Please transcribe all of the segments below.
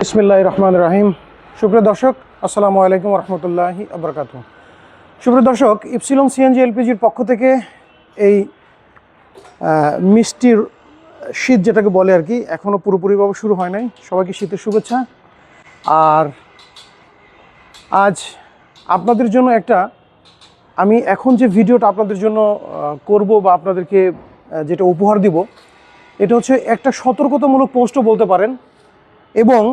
বিসমিল্লাহির রহমানির রহিম। সুপ্রিয় দর্শক, আসসালামু আলাইকুম রহমতুল্লাহি আবরাকাতুহু। সুপ্রিয় দর্শক, ইপসিলন সিএনজি এলপিজির পক্ষ থেকে এই মিষ্টির শীত যেটাকে বলে আর কি, এখনও পুরোপুরিভাবে শুরু হয় নাই। সবাইকে শীতের শুভেচ্ছা। আর আজ আপনাদের জন্য আমি এখন যে ভিডিওটা আপনাদের জন্য করব বা আপনাদেরকে যেটা উপহার দিব, এটা হচ্ছে একটা সতর্কতামূলক পোস্টও বলতে পারেন, এবং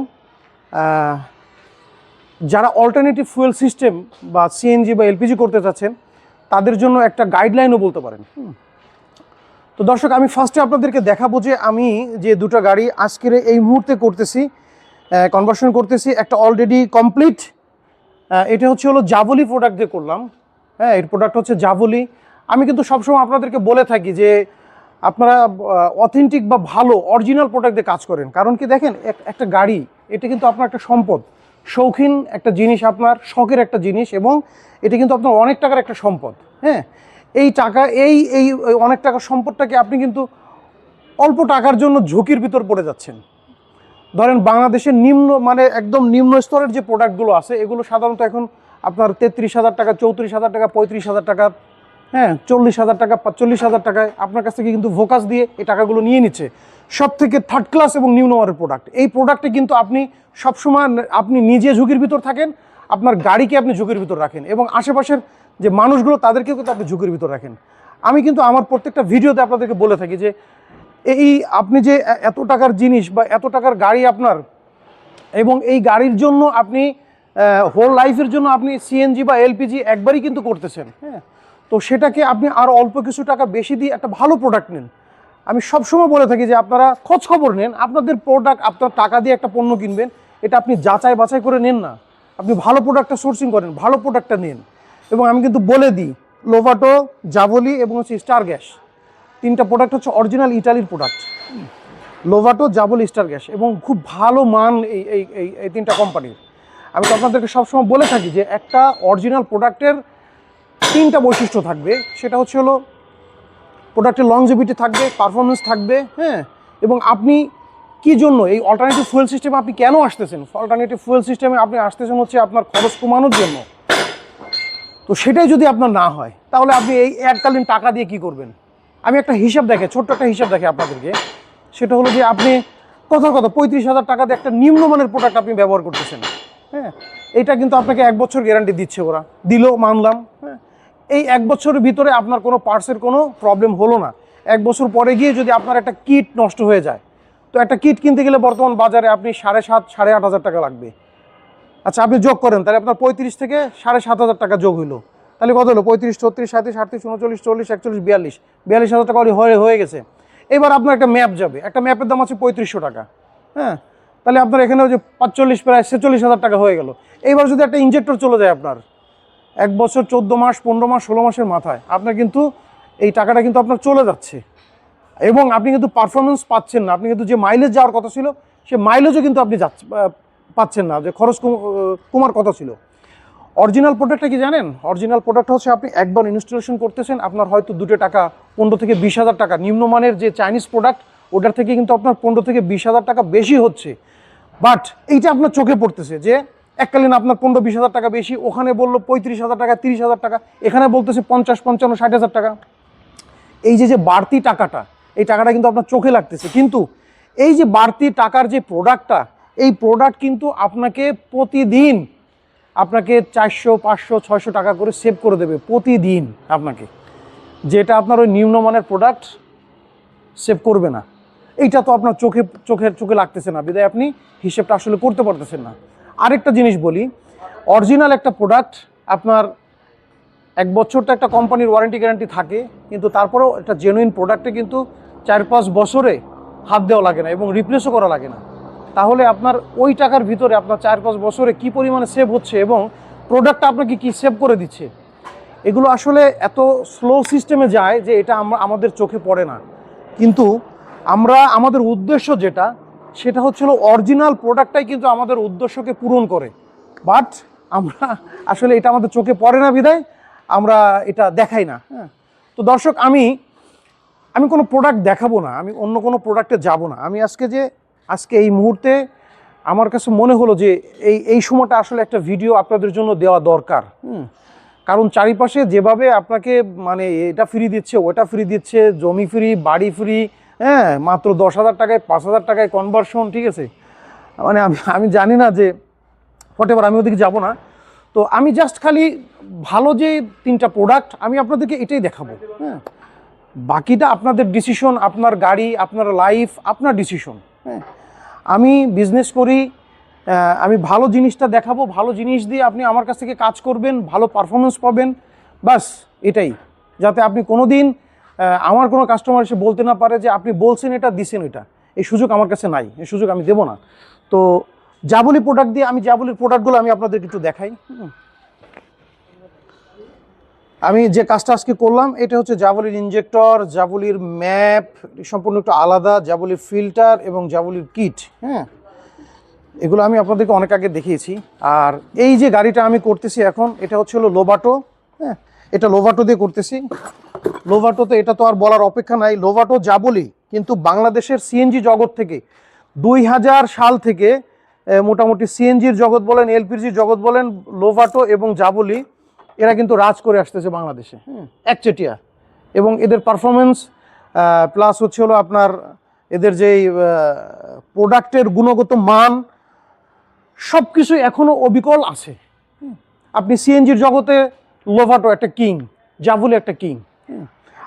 যারা অল্টারনেটিভ ফুয়েল সিস্টেম বা সিএনজি বা এলপিজি করতে চাচ্ছেন তাদের জন্য একটা গাইডলাইনও বলতে পারেন। তো দর্শক, আমি ফার্স্টে আপনাদেরকে দেখাবো যে আমি যে দুটো গাড়ি আজকের এই মুহূর্তে কনভার্সন করতেছি, একটা অলরেডি কমপ্লিট। এটা হলো জাভলি প্রোডাক্ট দিয়ে করলাম। হ্যাঁ, এর প্রোডাক্ট হচ্ছে জাভলি। আমি কিন্তু সবসময় আপনাদেরকে বলে থাকি যে আপনারা অথেন্টিক বা ভালো অরিজিনাল প্রোডাক্ট দিয়ে কাজ করেন। কারণ কি, দেখেন, একটা গাড়ি এটা কিন্তু আপনার একটা সম্পদ, শৌখিন একটা জিনিস, আপনার শখের একটা জিনিস, এবং এটা কিন্তু আপনার অনেক টাকার একটা সম্পদ। হ্যাঁ, এই টাকা এই এই অনেক টাকার সম্পদটাকে আপনি কিন্তু অল্প টাকার জন্য ঝুঁকির ভিতর পড়ে যাচ্ছেন। ধরেন, বাংলাদেশের একদম নিম্ন স্তরের যে প্রোডাক্টগুলো আছে, এগুলো সাধারণত এখন আপনার 33,000 টাকা, 34,000 টাকা, 35,000 টাকা, হ্যাঁ, 40,000 টাকা, 45,000 টাকায় আপনার কাছ থেকে কিন্তু ফোকাস দিয়ে এই টাকাগুলো নিয়ে নিচ্ছে। সব থেকে থার্ড ক্লাস এবং নিম্নমানের প্রোডাক্ট। এই প্রোডাক্টে কিন্তু আপনি সবসময় আপনি নিজে ঝুঁকির ভিতর থাকেন, আপনার গাড়িকে আপনি ঝুঁকির ভিতর রাখেন, এবং আশেপাশের যে মানুষগুলো তাদেরকেও কিন্তু আপনি ঝুঁকির ভিতর রাখেন। আমি কিন্তু আমার প্রত্যেকটা ভিডিওতে আপনাদেরকে বলে থাকি যে আপনি যে এত টাকার জিনিস বা এত টাকার গাড়ি আপনার, এবং এই গাড়ির জন্য আপনি হোল লাইফের জন্য আপনি সিএনজি বা এলপিজি একবারই কিন্তু করতেছেন। হ্যাঁ, তো সেটাকে আপনি আরও অল্প কিছু টাকা বেশি দিয়ে একটা ভালো প্রোডাক্ট নেন। আমি সবসময় বলে থাকি যে আপনারা খোঁজ খবর নেন, আপনাদের প্রোডাক্ট, আপনার টাকা দিয়ে একটা পণ্য কিনবেন, এটা আপনি যাচাই বাছাই করে নেন না, আপনি ভালো প্রোডাক্টটা সোর্সিং করেন, ভালো প্রোডাক্টটা নেন। এবং আমি কিন্তু বলে দিই, লোভাটো, জাভলি এবং স্টার গ্যাস, তিনটা প্রোডাক্ট হচ্ছে অরিজিনাল ইটালির প্রোডাক্ট। লোভাটো, জাভলি, স্টার গ্যাস, এবং খুব ভালো মান এই তিনটা কোম্পানির। আমি তো আপনাদেরকে সবসময় বলে থাকি যে একটা অরিজিনাল প্রোডাক্টের তিনটা বৈশিষ্ট্য থাকবে। সেটা হলো প্রোডাক্টের লংজিভিটি থাকবে, পারফরমেন্স থাকবে, হ্যাঁ, এবং আপনি কি জন্য এই অল্টারনেটিভ ফুয়েল সিস্টেমে আপনি কেন আসতেছেন। অল্টারনেটিভ ফুয়েল সিস্টেমে আপনি আসতেছেন হচ্ছে আপনার খরচ কমানোর জন্য। তো সেটাই যদি আপনার না হয়, তাহলে আপনি এই এককালীন টাকা দিয়ে কি করবেন। আমি একটা হিসাব দেখে, ছোট্ট একটা হিসাব দেখে আপনাদেরকে। সেটা হলো যে আপনি কথা 35,000 টাকা দিয়ে একটা নিম্নমানের প্রোডাক্ট আপনি ব্যবহার করতেছেন। হ্যাঁ, এটা কিন্তু আপনাকে 1 বছর গ্যারান্টি দিচ্ছে, ওরা দিলেও মানলাম। হ্যাঁ, এই 1 বছরের ভিতরে আপনার কোনো পার্টসের কোনো প্রবলেম হলো না। 1 বছর পরে গিয়ে যদি আপনার একটা কিট নষ্ট হয়ে যায়, তো একটা কিট কিনতে গেলে বর্তমান বাজারে আপনি 7,500-8,500 টাকা লাগবে। আচ্ছা, আপনি যোগ করেন, তাহলে আপনার 35 থেকে 7,500 টাকা যোগ হইলো, তাহলে কত হলো? 35, 36, 37, 38, 39, 40, 41, 42,000 টাকা হয়ে গেছে। এবার আপনার একটা ম্যাপ যাবে, একটা ম্যাপের দাম আছে 3500 টাকা। হ্যাঁ, তাহলে আপনার এখানে যে 45, প্রায় 46,000 টাকা হয়ে গেল। এইবার যদি একটা ইনজেক্টর চলে যায় আপনার 1 বছর, 14 মাস, 15 মাস, 16 মাসের মাথায়, আপনার কিন্তু এই টাকাটা কিন্তু আপনার চলে যাচ্ছে, এবং আপনি কিন্তু পারফরমেন্স পাচ্ছেন না। আপনি কিন্তু যে মাইলেজ যাওয়ার কথা ছিল, সে মাইলেজও কিন্তু আপনি পাচ্ছেন না, যে খরচ কমার কথা ছিল। অরিজিনাল প্রোডাক্টটা কি জানেন? অরিজিনাল প্রোডাক্ট হচ্ছে আপনি একবার ইনস্টলেশন করতেছেন, আপনার হয়তো 2 টাকা, 15 থেকে 20,000 টাকা, নিম্নমানের যে চাইনিজ প্রোডাক্ট ওটার থেকে কিন্তু আপনার 15 থেকে 20,000 টাকা বেশি হচ্ছে। বাট এইটা আপনার চোখে পড়তেছে যে এককালীন আপনার 15-20,000 টাকা বেশি, ওখানে বললো 35,000 টাকা, 30,000 টাকা, এখানে বলতেছে 50, 55, 60,000 টাকা। এই যে বাড়তি টাকাটা, এই টাকাটা কিন্তু আপনার চোখে লাগতেছে, কিন্তু এই যে বাড়তি টাকার যে প্রোডাক্টটা, এই প্রোডাক্ট কিন্তু আপনাকে প্রতিদিন 400, 500, 600 টাকা করে সেভ করে দেবে প্রতিদিন আপনাকে, যেটা আপনার ওই নিম্নমানের প্রোডাক্ট সেভ করবে না। এইটা তো আপনার চোখে লাগতেছে না, বিদায় আপনি হিসেবটা আসলে করতে পারতেছেন না। আরেকটা জিনিস বলি, অরিজিনাল একটা প্রোডাক্ট আপনার 1 বছর তো একটা কোম্পানির ওয়ারেন্টি গ্যারান্টি থাকে, কিন্তু তারপরেও একটা জেনুইন প্রোডাক্টে কিন্তু 4-5 বছরে হাত দেওয়া লাগে না এবং রিপ্লেসও করা লাগে না। তাহলে আপনার ওই টাকার ভিতরে আপনার 4-5 বছরে কি পরিমাণে সেভ হচ্ছে, এবং প্রোডাক্টটা আপনাকে কি সেভ করে দিচ্ছে, এগুলো আসলে এত স্লো সিস্টেমে যায় যে এটা আমাদের চোখে পড়ে না। কিন্তু আমাদের উদ্দেশ্য যেটা, সেটা হচ্ছিল অরিজিনাল প্রোডাক্টটাই কিন্তু আমাদের উদ্দেশ্যকে পূরণ করে। বাট আমরা আসলে এটা আমাদের চোখে পড়ে না, বিদায় আমরা এটা দেখাই না। হ্যাঁ, তো দর্শক, আমি কোনো প্রোডাক্ট দেখাবো না, আমি অন্য কোনো প্রোডাক্টে যাব না। আমি আজকে এই মুহূর্তে আমার কাছে মনে হলো যে এই সময়টা আসলে একটা ভিডিও আপনাদের জন্য দেওয়া দরকার। কারণ চারিপাশে যেভাবে আপনাকে মানে এটা ফ্রি দিচ্ছে, ওটা ফ্রি দিচ্ছে, জমি ফ্রি, বাড়ি ফ্রি, হ্যাঁ, মাত্র 10,000 টাকায় 5,000 টাকায় কনভার্সন, ঠিক আছে, মানে আমি জানি না যে হোয়াটএভার, আমি ওদিকে যাব না। তো আমি জাস্ট খালি ভালো যে 3টা প্রোডাক্ট আমি আপনাদেরকে এটাই দেখাবো। হ্যাঁ, বাকিটা আপনাদের ডিসিশন, আপনার গাড়ি, আপনার লাইফ, আপনার ডিসিশন। হ্যাঁ, আমি বিজনেস করি, আমি ভালো জিনিসটা দেখাবো, ভালো জিনিস দিয়ে আপনি আমার কাছ থেকে কাজ করবেন, ভালো পারফরমেন্স পাবেন, বাস এটাই। যাতে আপনি কোনো দিন আমার কোনো কাস্টমার এসে বলতে না পারে যে আপনি বলছেন এটা, দিছেন এটা। এই সুযোগ আমার কাছে নাই, এই সুযোগ আমি দেবো না। তো জাবলি প্রোডাক্ট দিয়ে আমি জাবলির প্রোডাক্টগুলো আমি আপনাদেরকে একটু দেখাই। আমি যে কাজটা আজকে করলাম এটা হচ্ছে জাবলির ইনজেক্টর, জাবলির ম্যাপ, সম্পূর্ণ একটু আলাদা, জাবলির ফিল্টার এবং জাবলির কিট। হ্যাঁ, এগুলো আমি আপনাদেরকে অনেক আগে দেখিয়েছি। আর এই যে গাড়িটা আমি করতেছি এখন, এটা হচ্ছে হলো লোভাটো। হ্যাঁ, এটা লোভাটো দিয়ে করতেছি। লোভাটোতে এটা তো আর বলার অপেক্ষা নাই, লোভাটো জাবলি কিন্তু বাংলাদেশের সিএনজি জগৎ থেকে 2000 সাল থেকে মোটামুটি সিএনজির জগৎ বলেন, এলপিজির জগৎ বলেন, লোভাটো এবং জাবলি এরা কিন্তু রাজ করে আসতেছে বাংলাদেশে একচেটিয়া। এবং এদের পারফরমেন্স প্লাস হচ্ছে হলো আপনার এদের যেই প্রোডাক্টের গুণগত মান সব কিছু এখনও অবিকল আছে। আপনি সিএনজির জগতে লোভাটো একটা কিং, জাবলি একটা কিং।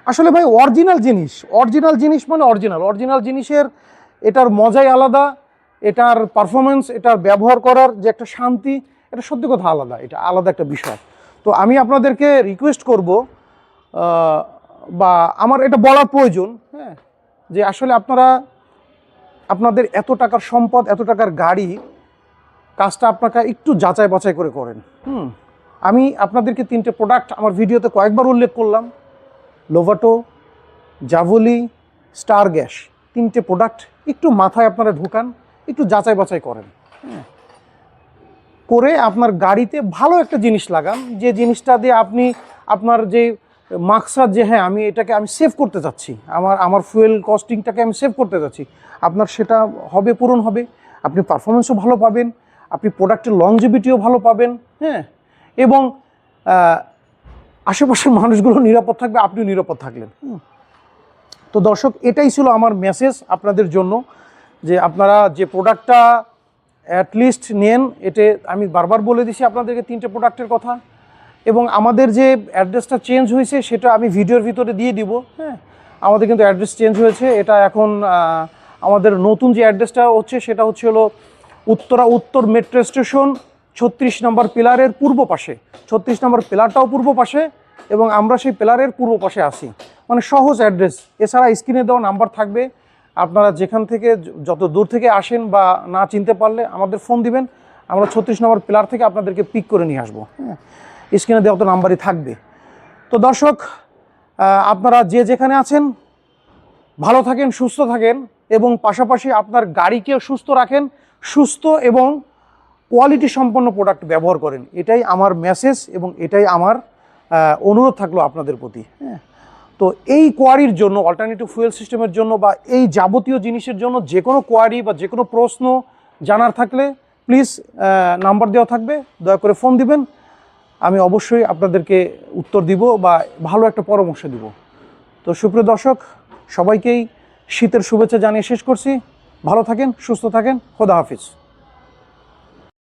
আসলে ভাই অরিজিনাল জিনিস মানে অরিজিনাল জিনিসের এটার মজাই আলাদা, এটার পারফরমেন্স, এটার ব্যবহার করার যে একটা শান্তি, এটা সত্যি কথা আলাদা, এটা আলাদা একটা বিষয়। তো আমি আপনাদেরকে রিকোয়েস্ট করব, বা আমার এটা বলার প্রয়োজন, হ্যাঁ, যে আসলে আপনারা আপনাদের এত টাকার সম্পদ, এত টাকার গাড়ি, কাজটা আপনাকে একটু যাচাই বাছাই করে করেন। আমি আপনাদেরকে 3টে প্রোডাক্ট আমার ভিডিওতে কয়েকবার উল্লেখ করলাম, লোভাটো, জাবলি, স্টার গ্যাস, 3টে প্রোডাক্ট একটু মাথায় আপনারা ঢুকান, একটু যাচাই বাছাই করেন, করে আপনার গাড়িতে ভালো একটা জিনিস লাগান, যে জিনিসটা দিয়ে আপনি আপনার যে মাকসাদ, যে হ্যাঁ আমি এটাকে আমি সেভ করতে চাচ্ছি, আমার ফুয়েল কস্টিংটাকে আমি সেভ করতে চাচ্ছি, আপনার সেটা হবে, পূরণ হবে, আপনি পারফরমেন্সও ভালো পাবেন, আপনি প্রোডাক্টের লংজিভিটিও ভালো পাবেন, হ্যাঁ, এবং আশেপাশের মানুষগুলো নিরাপদ থাকবে, আপনিও নিরাপদ থাকলেন। তো দর্শক, এটাই ছিল আমার মেসেজ আপনাদের জন্য, যে আপনারা যে প্রোডাক্টটা অ্যাটলিস্ট নেন। এতে আমি বারবার বলে দিছি আপনাদেরকে 3টে প্রোডাক্টের কথা, এবং আমাদের যে অ্যাড্রেসটা চেঞ্জ হয়েছে সেটা আমি ভিডিওর ভিতরে দিয়ে দিব। হ্যাঁ, আমাদের কিন্তু অ্যাড্রেস চেঞ্জ হয়েছে, এটা এখন আমাদের নতুন যে অ্যাড্রেসটা হচ্ছে সেটা হচ্ছে হলো উত্তর মেট্রো স্টেশন 36 নম্বর পিলারের পূর্ব পাশে। 36 নম্বর পিলারটাও পূর্ব পাশে, এবং আমরা সেই পিলারের পূর্ব পাশে আসি, মানে সহজ অ্যাড্রেস। এছাড়া স্ক্রিনে দেওয়া নাম্বার থাকবে, আপনারা যেখান থেকে যত দূর থেকে আসেন বা না চিনতে পারলে আমাদের ফোন দিবেন, আমরা 36 নম্বর পিলার থেকে আপনাদেরকে পিক করে নিয়ে আসবো। হ্যাঁ, স্ক্রিনে দেওয়া তো নাম্বারই থাকবে। তো দর্শক, আপনারা যে যেখানে আছেন ভালো থাকেন, সুস্থ থাকেন, এবং পাশাপাশি আপনার গাড়িকেও সুস্থ রাখেন, সুস্থ এবং কোয়ালিটি সম্পন্ন প্রোডাক্ট ব্যবহার করেন। এটাই আমার মেসেজ এবং এটাই আমার অনুরোধ থাকলো আপনাদের প্রতি। হ্যাঁ, তো এই কোয়ারির জন্য, অল্টারনেটিভ ফুয়েল সিস্টেমের জন্য বা এই যাবতীয় জিনিসের জন্য যে কোনো কোয়ারি বা যে কোনো প্রশ্ন জানার থাকলে প্লিজ নাম্বার দেওয়া থাকবে, দয়া করে ফোন দিবেন, আমি অবশ্যই আপনাদেরকে উত্তর দিব বা ভালো একটা পরামর্শ দিব। তো সুপ্রিয় দর্শক, সবাইকেই শীতের শুভেচ্ছা জানিয়ে শেষ করছি। ভালো থাকেন, সুস্থ থাকেন, খোদা হাফিজ।